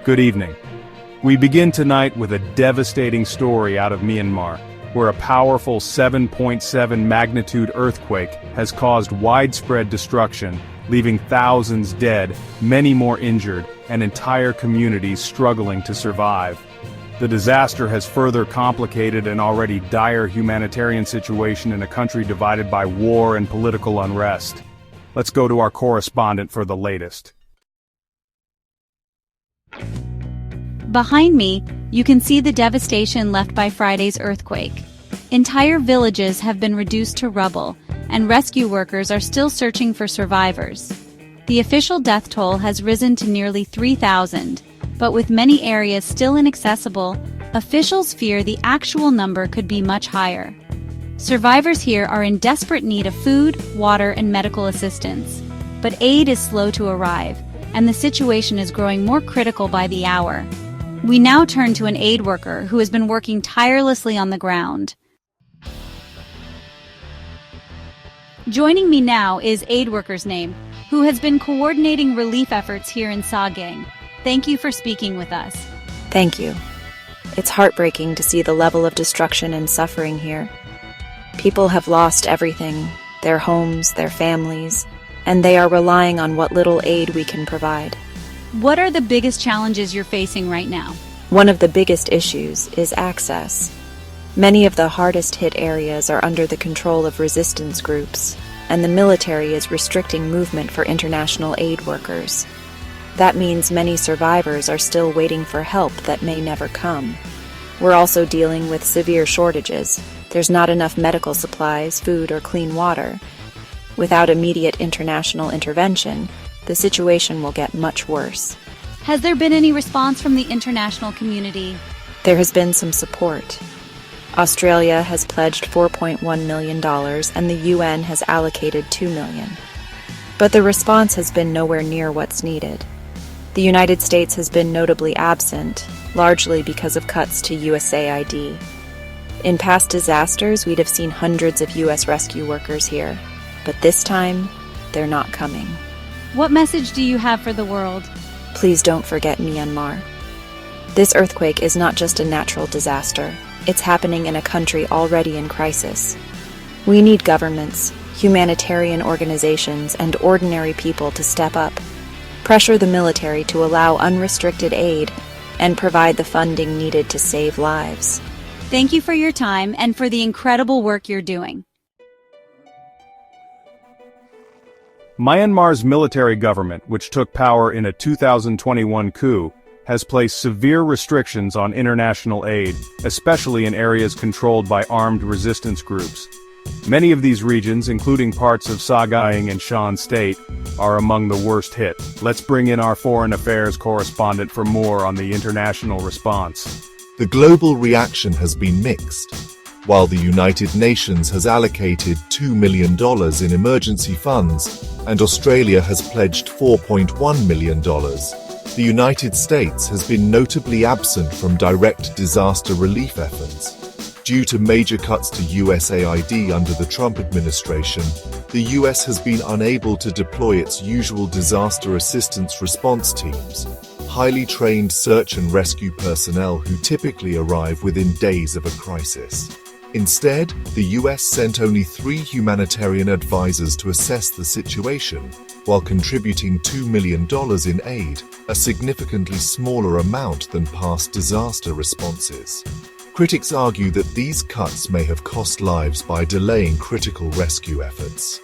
Good evening. We begin tonight with a devastating story out of Myanmar, where a powerful 7.7 magnitude earthquake has caused widespread destruction, leaving thousands dead, many more injured, and entire communities struggling to survive. The disaster has further complicated an already dire humanitarian situation in a country divided by war and political unrest. Let's go to our correspondent for the latest. Behind me, you can see the devastation left by Friday's earthquake. Entire villages have been reduced to rubble, and rescue workers are still searching for survivors. The official death toll has risen to nearly 3,000, but with many areas still inaccessible, officials fear the actual number could be much higher. Survivors here are in desperate need of food, water, and medical assistance, but aid is slow to arrive, and the situation is growing more critical by the hour. We now turn to an aid worker who has been working tirelessly on the ground. Joining me now is aid worker's name, who has been coordinating relief efforts here in Sagaing. Thank you for speaking with us. Thank you. It's heartbreaking to see the level of destruction and suffering here. People have lost everything, their homes, their families, and they are relying on what little aid we can provide. What are the biggest challenges you're facing right now? One of the biggest issues is access. Many of the hardest hit areas are under the control of resistance groups, and the military is restricting movement for international aid workers. That means many survivors are still waiting for help that may never come. We're also dealing with severe shortages. There's not enough medical supplies, food, or clean water. Without immediate international intervention, the situation will get much worse. Has there been any response from the international community? There has been some support. Australia has pledged $4.1 million and the UN has allocated $2 million. But the response has been nowhere near what's needed. The United States has been notably absent, largely because of cuts to USAID. In past disasters, we'd have seen hundreds of US rescue workers here, but this time, they're not coming. What message do you have for the world? Please don't forget Myanmar. This earthquake is not just a natural disaster. It's happening in a country already in crisis. We need governments, humanitarian organizations, and ordinary people to step up, pressure the military to allow unrestricted aid, and provide the funding needed to save lives. Thank you for your time and for the incredible work you're doing. Myanmar's military government, which took power in a 2021 coup, has placed severe restrictions on international aid, especially in areas controlled by armed resistance groups. Many of these regions, including parts of Sagaing and Shan State, are among the worst hit. Let's bring in our foreign affairs correspondent for more on the international response. The global reaction has been mixed. While the United Nations has allocated $2 million in emergency funds, and Australia has pledged $4.1 million, the United States has been notably absent from direct disaster relief efforts. Due to major cuts to USAID under the Trump administration, the US has been unable to deploy its usual disaster assistance response teams, highly trained search and rescue personnel who typically arrive within days of a crisis. Instead, the US sent only 3 humanitarian advisors to assess the situation, while contributing $2 million in aid, a significantly smaller amount than past disaster responses. Critics argue that these cuts may have cost lives by delaying critical rescue efforts.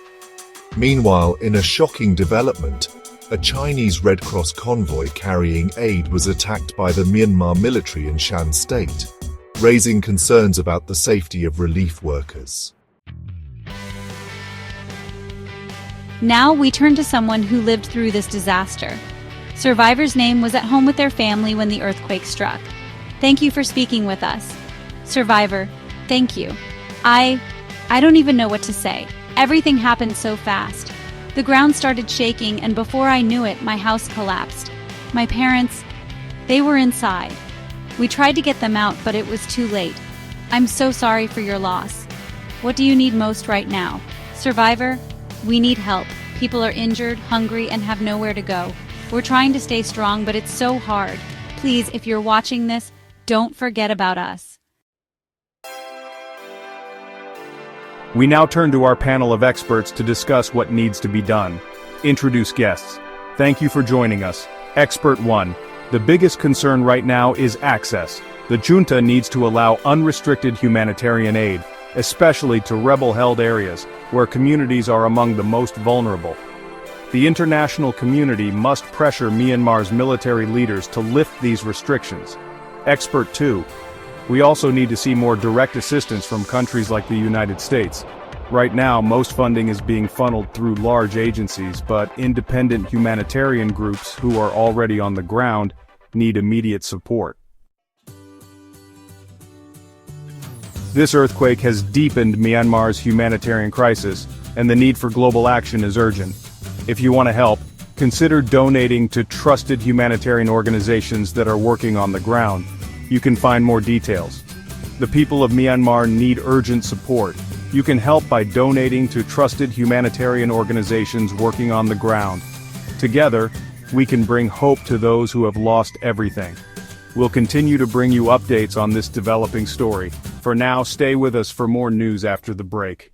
Meanwhile, in a shocking development, a Chinese Red Cross convoy carrying aid was attacked by the Myanmar military in Shan State, raising concerns about the safety of relief workers. Now we turn to someone who lived through this disaster. Survivor's name was at home with their family when the earthquake struck. Thank you for speaking with us. Survivor, thank you. I don't even know what to say. Everything happened so fast. The ground started shaking, and before I knew it, my house collapsed. My parents, they were inside. We tried to get them out, but it was too late. I'm so sorry for your loss. What do you need most right now? Survivor, we need help. People are injured, hungry, and have nowhere to go. We're trying to stay strong, but it's so hard. Please, if you're watching this, don't forget about us. We now turn to our panel of experts to discuss what needs to be done. Introduce guests. Thank you for joining us. Expert 1. The biggest concern right now is access. The junta needs to allow unrestricted humanitarian aid, especially to rebel-held areas, where communities are among the most vulnerable. The international community must pressure Myanmar's military leaders to lift these restrictions. Expert 2. We also need to see more direct assistance from countries like the United States. Right now, most funding is being funneled through large agencies, but independent humanitarian groups who are already on the ground need immediate support. This earthquake has deepened Myanmar's humanitarian crisis, and the need for global action is urgent. If you want to help, consider donating to trusted humanitarian organizations that are working on the ground. You can find more details. The people of Myanmar need urgent support. You can help by donating to trusted humanitarian organizations working on the ground. Together, we can bring hope to those who have lost everything. We'll continue to bring you updates on this developing story. For now, stay with us for more news after the break.